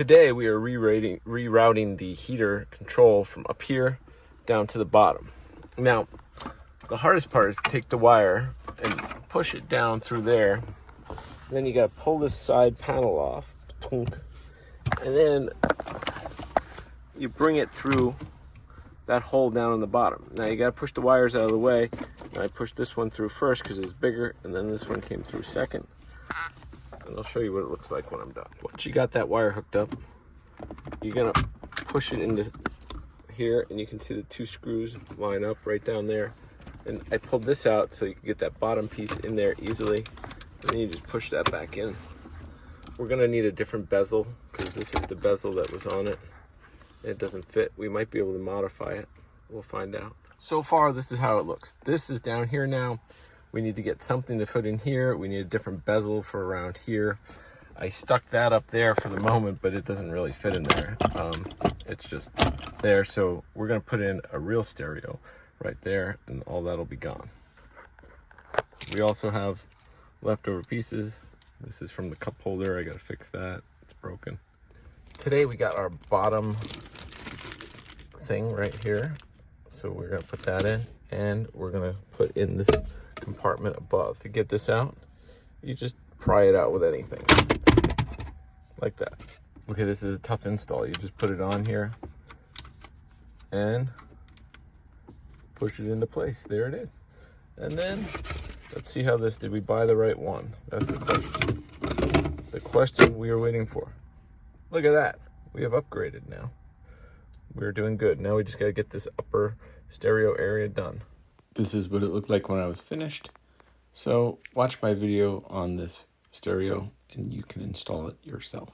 Today we are rerouting the heater control from up here down to the bottom. Now, the hardest part is to take the wire and push it down through there. Then you got to pull this side panel off, and then you bring it through that hole down on the bottom. Now you got to push the wires out of the way. And I pushed this one through first because it's bigger, and then this one came through second. And I'll show you what it looks like when I'm done. Once you got that wire hooked up, you're gonna push it into here, and you can see the two screws line up right down there. And I pulled this out so you can get that bottom piece in there easily. And then you just push that back in. We're gonna need a different bezel because this is the bezel that was on it. It doesn't fit. We might be able to modify it. We'll find out. So far, this is how it looks. This is down here now. We need to get something to put in here. We need a different bezel for around here. I stuck that up there for the moment, but it doesn't really fit in there. It's just there. So we're gonna put in a real stereo right there, and all that'll be gone. We also have leftover pieces. This is from the cup holder. I gotta fix that. It's broken. Today we got our bottom thing right here. So we're gonna put that in, and we're gonna put in this compartment above. To get this out, you just pry it out with anything like that. Okay, this is a tough install. You just put it on here and push it into place. There it is. And then let's see how this, did we buy the right one? That's the question. The question we are waiting for. Look at that. We have upgraded now. We're doing good. Now we just got to get this upper stereo area done. This is what it looked like when I was finished. So watch my video on this stereo and you can install it yourself.